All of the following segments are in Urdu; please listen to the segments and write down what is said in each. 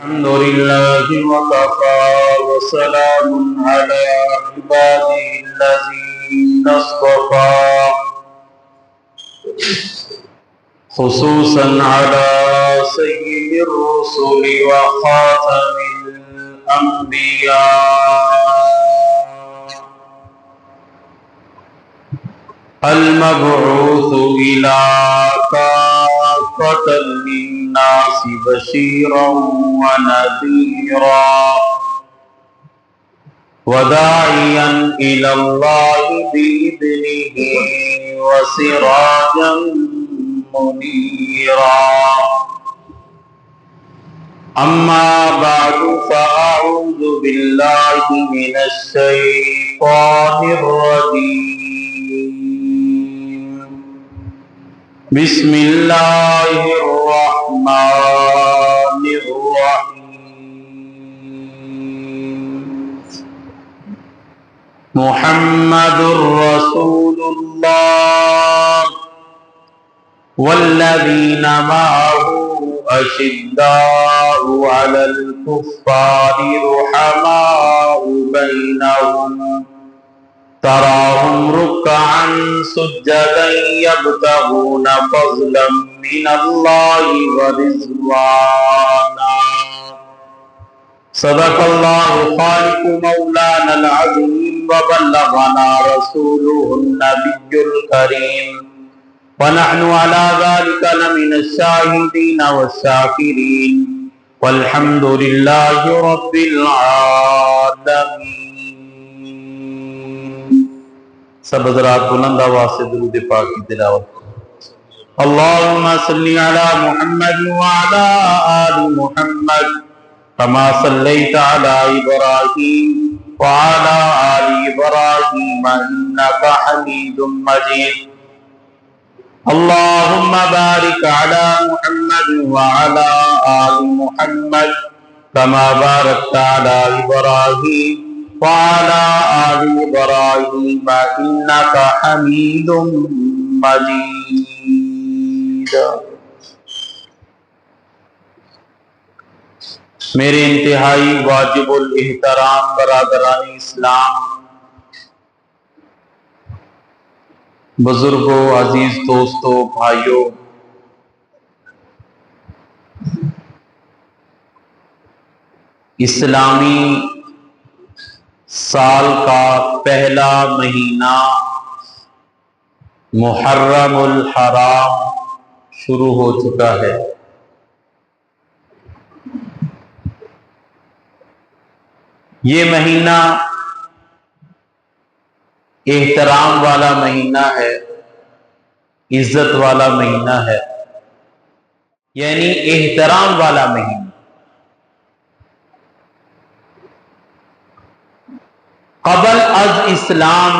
الحمد لله وكفى وسلام على عباده الذين اصطفى خصوصا على سيد الرسل وخاتم الأنبياء المبعوث إلى كافة للناس بشيرا ونذيرا وداعيا إلى الله بإذنه وسراجا منيرا. أما بعد فأعوذ بالله من الشيطان الرجيم. بسم الله الرحمن الرحيم. محمد رسول الله والذين معه أشداء على الكفار رحماء بينهم تراهم ركعا سجدا يبتغون فضلا من الله ورضوانا. صدق الله خالق مولانا العظيم وبلغنا رسوله النبي الكريم ونحن على ذلك لمن الشاهدين والشاكرين والحمد لله رب العالمين. سب حضرات بلند آواز سے درود پاک کی تلاوت. اللهم صل على محمد وعلى آل محمد كما صليت على إبراهيم وعلى آل إبراهيم إنك حميد مجيد. اللهم بارك على محمد وعلى آل محمد كما باركت على إبراهيم وعلى آل إبراهيم إنك حميد مجيد. میرے انتہائی واجب الاحترام برادران اسلام، بزرگوں، عزیز دوستوں، بھائیوں، اسلامی سال کا پہلا مہینہ محرم الحرام شروع ہو چکا ہے. یہ مہینہ احترام والا مہینہ ہے، عزت والا مہینہ ہے، یعنی احترام والا مہینہ. قبل از اسلام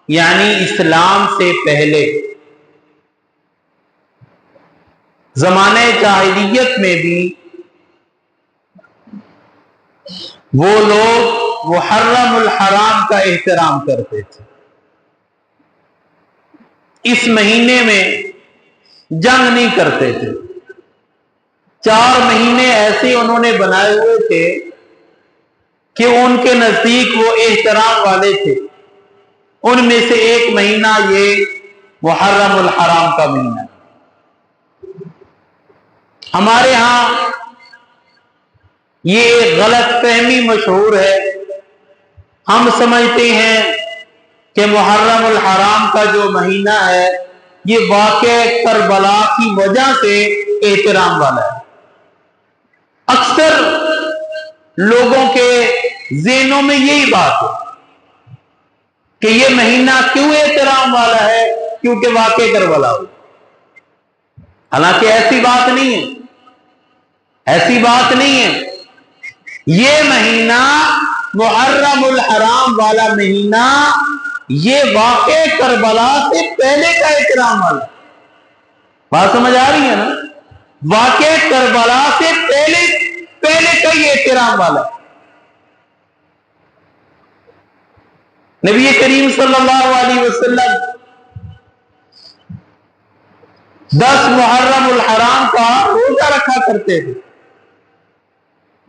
یعنی اسلام سے پہلے زمانہ جاہلیت میں بھی وہ لوگ محرم الحرام کا احترام کرتے تھے. اس مہینے میں جنگ نہیں کرتے تھے. 4 مہینے ایسے انہوں نے بنائے ہوئے تھے کہ ان کے نزدیک وہ احترام والے تھے. ان میں سے ایک مہینہ یہ محرم الحرام کا مہینہ. ہمارے ہاں یہ ایک غلط فہمی مشہور ہے. ہم سمجھتے ہیں کہ محرم الحرام کا جو مہینہ ہے یہ واقع کربلا کی وجہ سے احترام والا ہے. اکثر لوگوں کے ذہنوں میں یہی بات ہے کہ یہ مہینہ کیوں احترام والا ہے؟ کیونکہ واقع کربلا ہو. حالانکہ ایسی بات نہیں ہے، ایسی بات نہیں ہے. یہ مہینہ محرم الحرام والا مہینہ یہ واقع کربلا سے پہلے کا احترام والا. بات سمجھ آ رہی ہے نا؟ واقع کربلا سے پہلے کا یہ احترام والا. نبی کریم صلی اللہ علیہ وسلم 10 محرم الحرام کا روزہ رکھا کرتے تھے.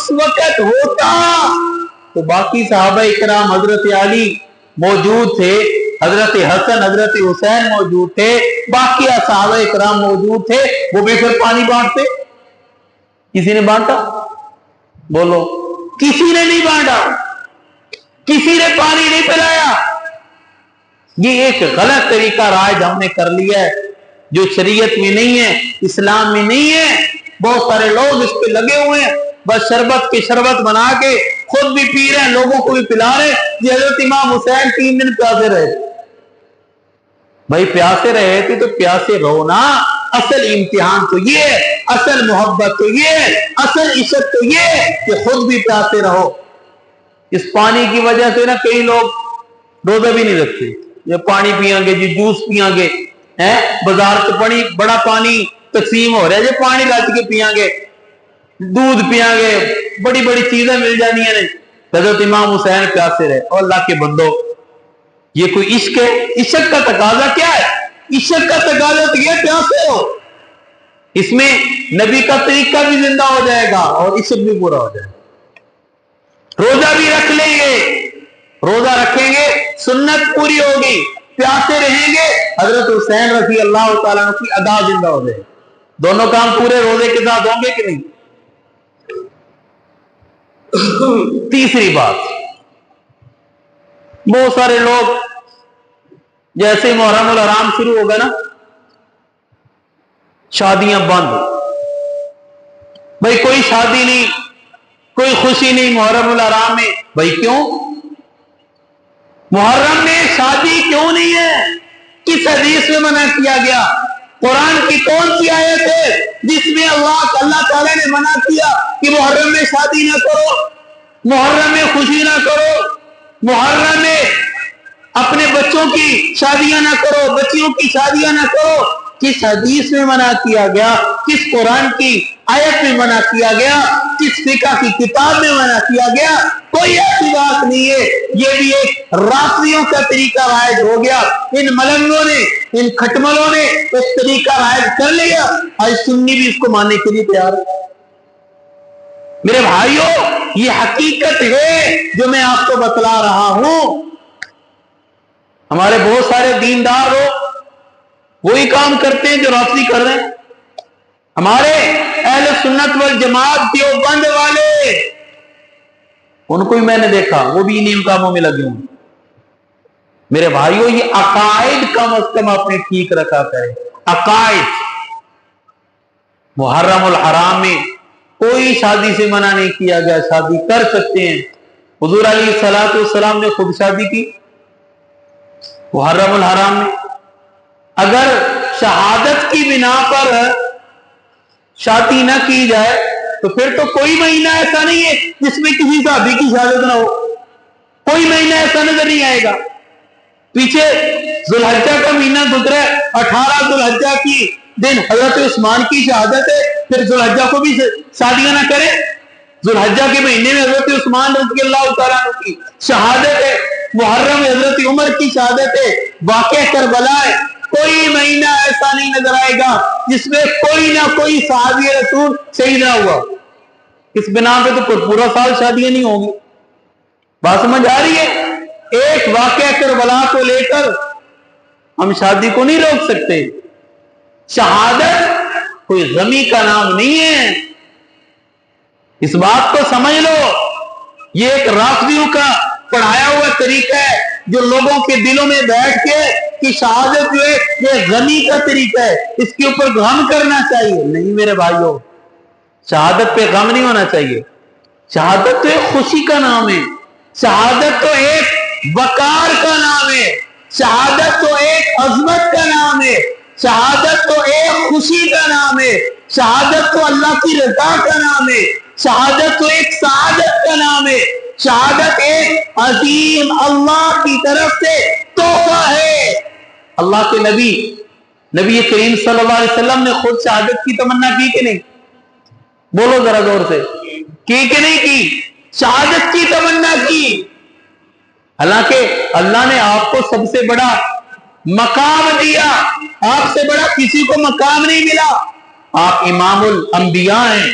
اس وقت ہوتا تو باقی صحابہ اکرام حضرت علی موجود تھے, حضرت حسن حضرت حسین موجود تھے, باقی صحابہ اکرام موجود تھے, وہ بھی پھر پانی بانٹتے. کسی نے بانٹا؟ بولو, کسی نے نہیں بانٹا, کسی نے پانی نہیں پلایا. یہ ایک غلط طریقہ رائج ہم نے کر لیا ہے جو شریعت میں نہیں ہے, اسلام میں نہیں ہے. بہت سارے لوگ اس پہ لگے ہوئے ہیں, بس شربت کے شربت بنا کے خود بھی پی رہے ہیں, لوگوں کو بھی پلا رہے ہیں. یہ حضرت امام حسین 3 دن پیاسے رہے. بھائی پیاسے رہے تھے تو پیاسے رہو نا. اصل امتحان تو یہ ہے, اصل محبت تو یہ ہے, اصل عشق تو یہ ہے کہ خود بھی پیاسے رہو. اس پانی کی وجہ سے نا کئی لوگ روزہ بھی نہیں رکھتے. یہ پانی پیئیں گے, جی جوس پیئیں گے, بازار سے بڑا پانی تقسیم ہو رہا ہے, یہ پانی لاچ کے پیئیں گے, دودھ پیئیں گے, بڑی بڑی چیزیں مل جانی ہیں. حضرت امام حسین پیاسے رہے. اور اللہ کے بندو, یہ کوئی عشق ہے؟ عشق کا تقاضا کیا ہے؟ عشق کا تقاضا تو یہ پیاسے ہو. اس میں نبی کا طریقہ بھی زندہ ہو جائے گا اور عشق بھی پورا ہو جائے گا. روزہ بھی رکھ لیں گے, روزہ رکھیں گے, سنت پوری ہوگی, پیاسے رہیں گے, حضرت حسین رضی اللہ تعالیٰ عنہ کی ادا زندہ ہو جائے. دونوں کام پورے روزے کے ساتھ ہوں گے کہ نہیں؟ تیسری بات, بہت سارے لوگ جیسے محرم الحرام شروع ہوگا نا, شادیاں بند. بھائی کوئی شادی نہیں, کوئی خوشی نہیں محرم الحرام میں. بھائی کیوں؟ محرم میں شادی کیوں نہیں ہے؟ کس حدیث میں منع کیا گیا؟ قرآن کی کون سی آیت ہے جس میں اللہ تعالیٰ نے منع کیا کہ محرم میں شادی نہ کرو, محرم میں خوشی نہ کرو, محرم میں اپنے بچوں کی شادیاں نہ کرو, بچیوں کی شادیاں نہ کرو؟ کس حدیث میں منع کیا گیا؟ کس قرآن کی آیت میں منع کیا گیا؟ کس فقہ کی کتاب میں منع کیا گیا؟ کوئی ایسی بات نہیں ہے. یہ بھی ایک رافضیوں کا طریقہ رائج ہو گیا. ان ملنگوں نے, ان کھٹملوں نے ایک طریقہ رائج کر لیا. آج سنی بھی اس کو ماننے کے لیے تیار ہے. میرے بھائیوں, یہ حقیقت ہے جو میں آپ کو بتلا رہا ہوں. ہمارے بہت سارے دیندار لوگ وہی کام کرتے ہیں جو رافضی کر رہے ہیں. ہمارے اہل سنت والجماعت دیوبند والے, ان کو بھی میں نے دیکھا, وہ بھی انہیں کاموں میں لگے ہوں. میرے بھائیوں, یہ عقائد کم از کم اپنے ٹھیک رکھا کرے. عقائد. محرم الحرام میں کوئی شادی سے منع نہیں کیا گیا, شادی کر سکتے ہیں. حضور علیہ الصلوۃ والسلام نے خود شادی کی محرم الحرام میں. اگر شہادت کی بنا پر شادی نہ کی جائے تو پھر تو کوئی مہینہ ایسا نہیں ہے جس میں کسی صحابی کی شہادت نہ ہو. کوئی مہینہ ایسا نظر نہیں آئے گا. پیچھے ذوالحجہ کا مہینہ گزرا, 18 ذوالحجہ کی دن حضرت عثمان کی شہادت ہے, پھر ذوالحجہ کو بھی شادیاں نہ کریں. ذوالحجہ کے مہینے میں حضرت عثمان رضی اللہ تعالیٰ عنہ کی شہادت ہے, محرم حضرت عمر کی شہادت ہے, واقعہ کربلا ہے. کوئی مہینہ ایسا نہیں نظر آئے گا جس میں کوئی نہ کوئی صحابی رسول شہید نہ ہوا. اس بنا پہ تو پورا سال شادیاں نہیں ہوں گی. بات سمجھ آ رہی ہے؟ ایک واقعہ کربلا کو لے کر ہم شادی کو نہیں روک سکتے. شہادت کوئی غمی کا نام نہیں ہے, اس بات کو سمجھ لو. یہ ایک رافضیوں کا پڑھایا ہوا طریقہ ہے جو لوگوں کے دلوں میں بیٹھ کے کہ شہادت جو ہے یہ غمی کا طریقہ ہے, اس کے اوپر غم کرنا چاہیے. نہیں میرے بھائیوں, شہادت پہ غم نہیں ہونا چاہیے. شہادت تو ایک خوشی کا نام ہے, شہادت تو ایک وقار کا نام ہے, شہادت تو ایک عظمت کا نام ہے, شہادت تو ایک خوشی کا نام ہے, شہادت تو اللہ کی رضا کا نام ہے, شہادت تو ایک سعادت کا نام ہے, شہادت ایک عظیم اللہ کی طرف سے تحفہ ہے. اللہ کے نبی کریم صلی اللہ علیہ وسلم نے خود شہادت کی تمنا کی کہ نہیں؟ بولو ذرا زور سے, کی کہ نہیں کی؟ شہادت کی تمنا کی. حالانکہ اللہ نے آپ کو سب سے بڑا مقام دیا, آپ سے بڑا کسی کو مقام نہیں ملا. آپ امام الانبیاء ہیں,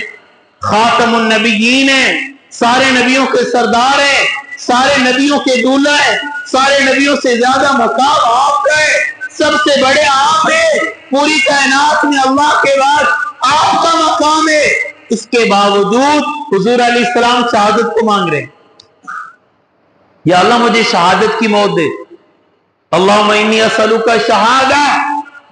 خاتم النبیین ہیں، سارے نبیوں کے سردار ہیں، سارے نبیوں کے دولہ ہیں، سارے نبیوں سے زیادہ مقام آپ کا ہے، سب سے بڑے آپ ہیں، پوری کائنات میں اللہ کے بعد آپ کا مقام ہے۔ اس کے باوجود حضور علیہ السلام شہادت کو مانگ رہے ہیں، یا اللہ مجھے شہادت کی موت دے، اللہم انی اسألک شہادہ،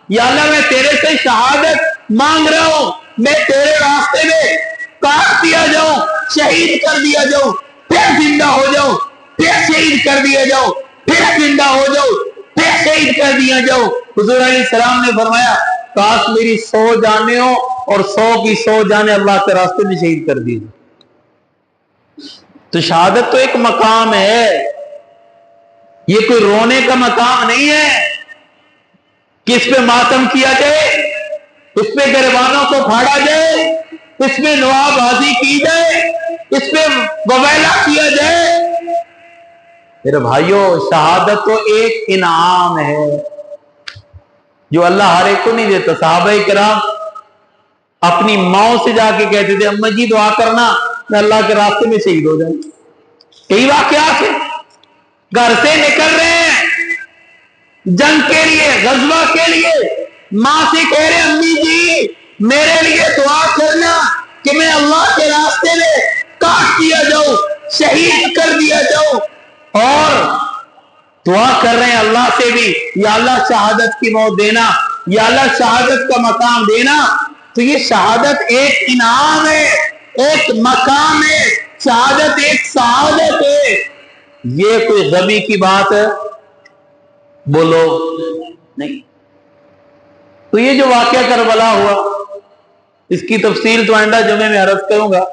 یا اللہ میں تیرے سے شہادت مانگ رہا ہوں، میں تیرے راستے میں کاٹ دیا جاؤں، شہید کر دیا جاؤں، پھر زندہ ہو جاؤں، پھر شہید کر دیا جاؤں، پھر زندہ ہو جاؤں، پھر شہید کر دیا جاؤں۔ حضور علیہ السلام نے فرمایا کاش میری 100 جانیں ہوں اور 100 کی 100 جانیں اللہ کے راستے میں شہید کر دی۔ تو شہادت تو ایک مقام ہے، یہ کوئی رونے کا مقام نہیں ہے کہ اس پہ ماتم کیا جائے، اس پہ گریبانوں کو پھاڑا جائے، اس پہ نواب بازی کی جائے، اس پہ وویلا کیا جائے۔ میرے بھائیوں، شہادت تو ایک انعام ہے جو اللہ ہر ایک کو نہیں دیتا۔ صحابہ کرام اپنی ماں سے جا کے کہتے تھے اماں جی دعا کرنا میں اللہ کے راستے میں شہید ہو جاؤں۔ کئی واقعات ہیں، گھر سے نکل رہے ہیں جنگ کے لیے، غزوہ کے لیے، ماں سے کہہ رہے امی جی میرے لیے دعا کرنا کہ میں اللہ کے راستے میں کاٹ دیا جاؤں، شہید کر دیا جاؤں، اور دعا کر رہے ہیں اللہ سے بھی یا اللہ شہادت کی موت دینا، یا اللہ شہادت کا مقام دینا۔ تو یہ شہادت ایک انعام ہے، ایک مقام ہے، شہادت ایک سعادت ہے، یہ کوئی غمی کی بات ہے بولو نہیں۔ تو یہ جو واقعہ کربلا ہوا اس کی تفصیل تو آئندہ جمعے میں عرض کروں گا،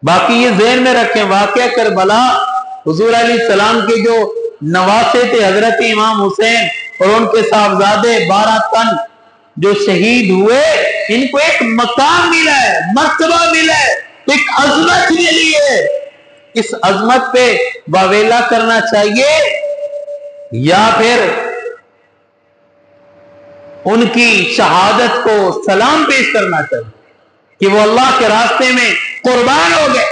باقی یہ ذہن میں رکھیں واقعہ کربلا حضور علیہ السلام کے جو نواسے تھے حضرت امام حسین اور ان کے صاحبزادے 12 تن جو شہید ہوئے، ان کو ایک مقام ملا ہے، مرتبہ ملا ہے، ایک عظمت ملی ہے۔ اس عظمت پہ واویلا کرنا چاہیے یا پھر ان کی شہادت کو سلام پیش کرنا چاہیے کہ وہ اللہ کے راستے میں قربان ہو گئے۔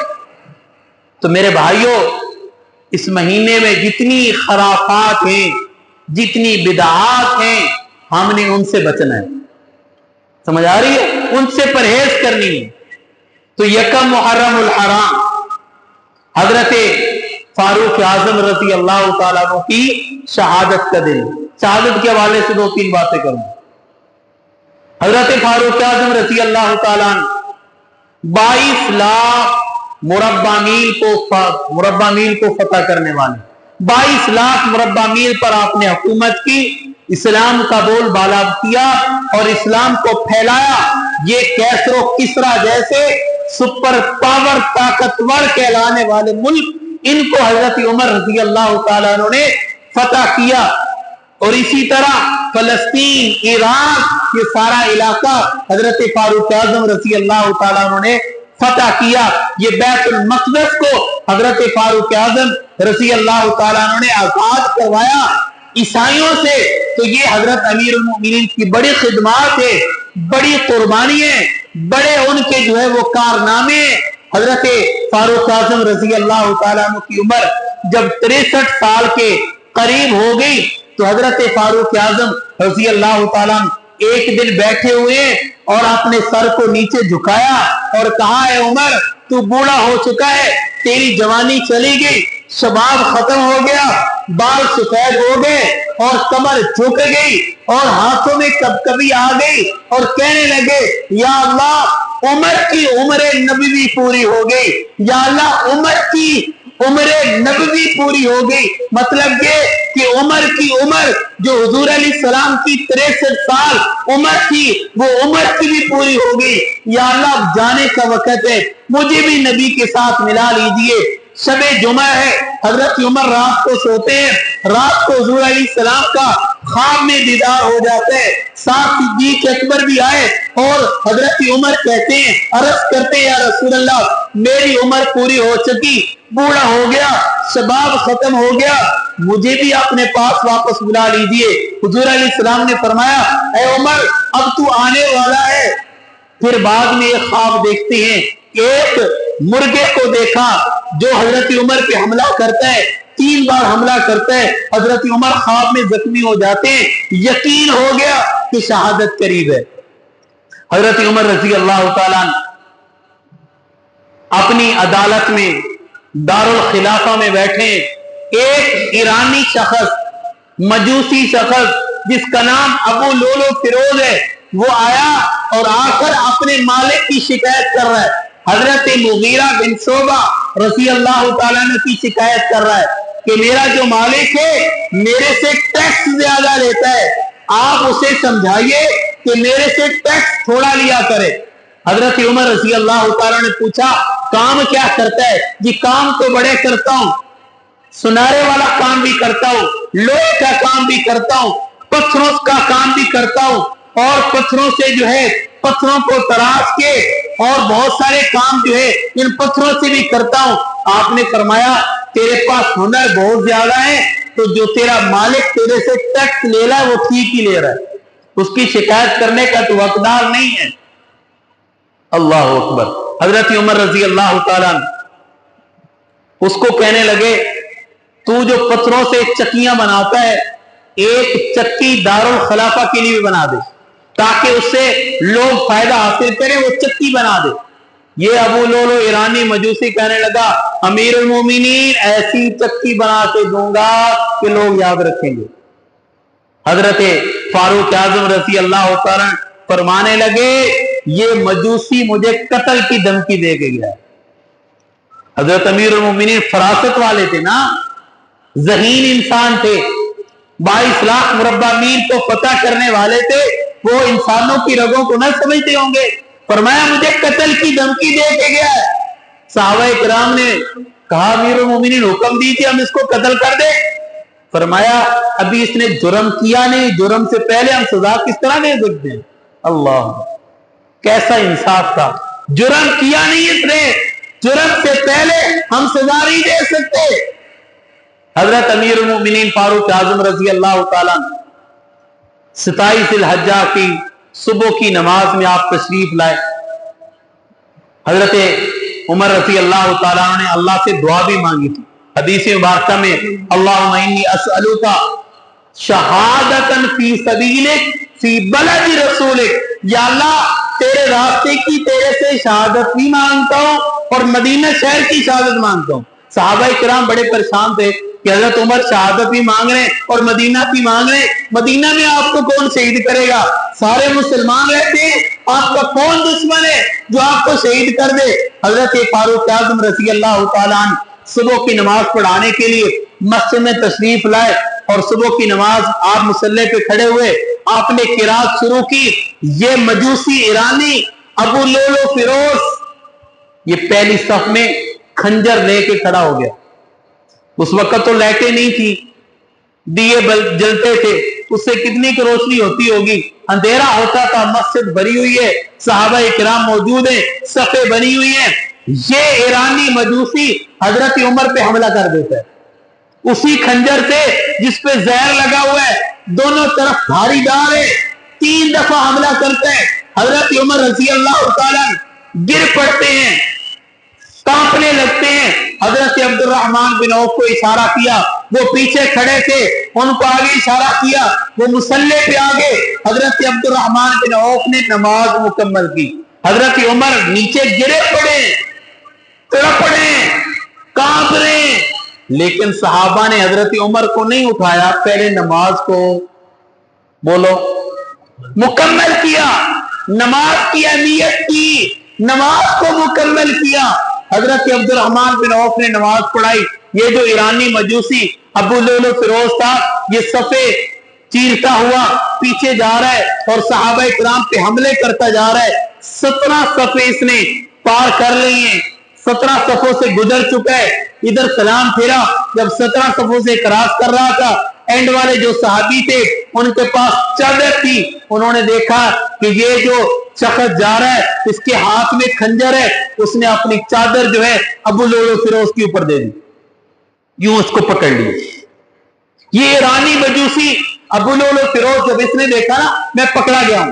تو میرے بھائیوں، اس مہینے میں جتنی خرافات ہیں، جتنی بدعات ہیں، ہم نے ان سے بچنا ہے، سمجھ آ رہی ہے؟ ان سے پرہیز کرنی ہے۔ تو یکم محرم الحرام حضرت فاروق اعظم رضی اللہ تعالیٰ عنہ کی شہادت کا دن، شہادت کے حوالے سے 2-3 باتیں کروں۔ حضرت فاروق اعظم رضی اللہ تعالیٰ عنہ 22 لاکھ مربع میل کو فتح کرنے والے، 22 لاکھ مربع میل پر آپ نے حکومت کی، اسلام کا بول بالا کیا اور اسلام کو پھیلایا۔ یہ کیسر و کسرا جیسے سپر پاور طاقتور کہلانے والے ملک، ان کو حضرت عمر رضی اللہ تعالیٰ عنہ نے فتح کیا۔ اور اسی طرح فلسطین، عراق، یہ سارا علاقہ حضرت فاروق اعظم رضی اللہ تعالیٰ عنہ نے فتح کیا۔ یہ بیت المقدس کو حضرت فاروق اعظم رضی اللہ تعالیٰ عنہ نے آزاد کروایا عیسائیوں سے۔ تو یہ حضرت امیر المؤمنین کی بڑی خدمات ہے، بڑی قربانی ہے، بڑے ان کے جو ہے وہ کارنامے ہیں۔ حضرت فاروق اعظم رضی اللہ تعالیٰ عنہ کی عمر جب 63 سال کے قریب ہو گئی تو حضرت فاروق اعظم رضی اللہ تعالیٰ عنہ ایک دن بیٹھے ہوئے اور اپنے سر کو نیچے جھکایا اور کہا اے عمر تو بوڑھا ہو چکا ہے، تیری جوانی چلی گئی، شباب ختم ہو گیا، بال سفید ہو گئے اور کمر جھک گئی اور ہاتھوں میں کبکبی آ گئی، اور کہنے لگے یا اللہ عمر کی عمر نبوی پوری ہو گئی، یا اللہ عمر کی عمر نبوی پوری ہو گئی۔ مطلب یہ کہ عمر کی عمر جو حضور علیہ السلام کی 63 سال عمر تھی وہ عمر کی بھی پوری ہو گئی، یا اللہ جانے کا وقت ہے، مجھے بھی نبی کے ساتھ ملا لیجئے۔ شب جمعہ ہے، حضرت عمر رات کو سوتے ہیں، رات کو حضور علیہ السلام کا خواب میں دیدار ہو جاتا ہے، ساتھ صدیق اکبر بھی آئے اور حضرت عمر کہتے ہیں، عرض کرتے ہیں یا رسول اللہ میری عمر پوری ہو چکی، بوڑھا ہو گیا، شباب ختم ہو گیا، مجھے بھی اپنے پاس واپس بلا لیجئے۔ حضور علیہ السلام نے فرمایا اے عمر اب تو آنے والا ہے، پھر بعد میں ایک خواب دیکھتے ہیں، ایک مرغے کو دیکھا جو حضرت عمر پہ حملہ کرتا ہے، 3 بار حملہ کرتا ہے، حضرت عمر خواب میں زخمی ہو جاتے ہیں، یقین ہو گیا کہ شہادت قریب ہے۔ حضرت عمر رضی اللہ تعالیٰ اپنی عدالت میں دارالخلافہ میں بیٹھے، ایک ایرانی شخص، مجوسی شخص جس کا نام ابو لولو فیروز ہے، وہ آیا اور آ کر اپنے مالک کی شکایت کر رہا ہے۔ حضرت مغیرہ بن شعبہ رضی اللہ تعالیٰ عنہ کی شکایت کر رہا ہے کہ میرا جو مالک ہے میرے سے ٹیکس زیادہ لیتا ہے، آپ اسے سمجھائیے کہ میرے سے ٹیکس تھوڑا لیا کرے۔ حضرت عمر رضی اللہ تعالیٰ نے پوچھا کام کیا کرتا ہے؟ جی کام تو بڑے کرتا ہوں، سنارے والا کام بھی کرتا ہوں، لوہے کا کام بھی کرتا ہوں، پتھروں کا کام بھی کرتا ہوں، اور پتھروں سے جو ہے پتھروں کو تراش کے اور بہت سارے کام جو ہے ان پتھروں سے بھی کرتا ہوں۔ آپ نے فرمایا تیرے پاس ہنر بہت زیادہ ہے، تو جو تیرا مالک تیرے سے ٹیکس لے رہا ہے وہ ٹھیک ہی لے رہا ہے، اس کی شکایت کرنے کا تو حقدار نہیں ہے۔ اللہ اکبر۔ حضرت عمر رضی اللہ تعالیٰ اس کو کہنے لگے تو جو پتھروں سے چکیاں بناتا ہے، ایک چکی دارالخلافہ کے لیے بھی بنا دے تاکہ اس سے لوگ فائدہ حاصل کریں، وہ چکی بنا دے۔ یہ ابو لولو ایرانی مجوسی کہنے لگا امیر المومنین ایسی چکی بنا کے دوں گا کہ لوگ یاد رکھیں گے۔ حضرت فاروق اعظم رضی اللہ تعالیٰ فرمانے لگے یہ مجوسی مجھے قتل کی دھمکی دے کے گیا۔ حضرت امیر المومنین فراست والے تھے نا، ذہین انسان تھے، 22 لاکھ مربع میل کو فتح کرنے والے تھے، وہ انسانوں کی رگوں کو نہ سمجھتے ہوں گے۔ فرمایا مجھے قتل کی دھمکی دے کے گیا ہے۔ صحابہ کرام نے کہا امیر المومنین حکم دیجیے ہم اس کو قتل کر دیں۔ فرمایا ابھی اس نے جرم کیا نہیں، جرم سے پہلے ہم سزا کس طرح دے سکتے ہیں؟ اللہ کیسا انصاف تھا، جرم کیا نہیں اس نے، جرم سے پہلے ہم سزا نہیں دے سکتے۔ حضرت امیر المومنین فاروق اعظم رضی اللہ تعالیٰ 27 ذی الحجہ کی صبح کی نماز میں آپ تشریف لائے۔ حضرت عمر رضی اللہ تعالیٰ نے اللہ سے دعا بھی مانگی تھی۔ حدیث مبارکہ میں اللہم انی اسألوکا شہادتا فی سبیلک فی بلد رسولک، یا اللہ تیرے راستے کی تیرے سے شہادت بھی مانگتا ہوں اور مدینہ شہر کی شہادت مانگتا ہوں۔ صحابہ کرام بڑے پریشان تھے کہ حضرت عمر شہادت بھی مانگ رہے ہیں اور مدینہ بھی مانگ رہے ہیں، مدینہ میں آپ کو کون شہید کرے گا؟ سارے مسلمان رہتے ہیں، آپ کا کون دشمن ہے جو آپ کو شہید کر دے؟ حضرت فاروق اعظم رضی اللہ تعالیٰ عنہ صبح کی نماز پڑھانے کے لیے مسجد میں تشریف لائے، اور صبح کی نماز آپ مصلی پہ کھڑے ہوئے، آپ نے قرات شروع کی۔ یہ مجوسی ایرانی ابو لولو فیروز یہ پہلی صف میں خنجر لے کے کھڑا ہو گیا۔ اس وقت تو لائٹیں نہیں تھی، دیے جلتے تھے، اس سے کتنی کی روشنی ہوتی ہوگی، اندھیرا ہوتا تھا، مسجد بھری ہوئی ہے، صحابہ کرام موجود ہیں، صفیں بنی ہوئی ہیں۔ یہ ایرانی مجوسی حضرت عمر پہ حملہ کر دیتا ہے اسی خنجر سے جس پہ زہر لگا ہوا ہے، دونوں طرف بھاری ڈار ہے، 3 دفعہ حملہ کرتے ہیں۔ حضرت عمر رضی اللہ تعالیٰ گر پڑتے ہیں، کانپنے لگتے ہیں۔ حضرت عبد الرحمن بن عوف کو اشارہ کیا، وہ پیچھے کھڑے تھے، ان کو آگے اشارہ کیا، وہ مصلی پہ آگے۔ حضرت عبد الرحمن بن عوف نے نماز مکمل کی۔ حضرت عمر نیچے گرے پڑے، تڑپ رہے، کانپ رہے، لیکن صحابہ نے حضرت عمر کو نہیں اٹھایا، پہلے نماز کو بولو مکمل کیا، نماز کی اہمیت کی، نماز کو مکمل کیا۔ حضرت عبد الرحمن بن عوف نے نماز پڑھائی۔ یہ جو ایرانی مجوسی ابو لولو فیروز تھا، یہ صفے چیرتا ہوا پیچھے جا رہا ہے اور صحابہ کرام پہ حملے کرتا جا رہا ہے۔ 17 صفے اس نے پار کر لی ہیں، 17 صفوں سے گزر چکا ہے۔ ادھر سلام پھیرا، جب 17 صفوں سے کراس کر رہا تھا، اینڈ والے جو صحابی تھے ان کے پاس چادر تھی، انہوں نے دیکھا کہ یہ جو شخص جا رہا ہے اس کے ہاتھ میں خنجر ہے، اس نے اپنی چادر جو ہے ابو لولو فیروز کے اوپر دے دی، یوں اس کو پکڑ لی۔ یہ ایرانی مجوسی ابو لولو فیروز جب اس نے دیکھا نا میں پکڑا گیا ہوں،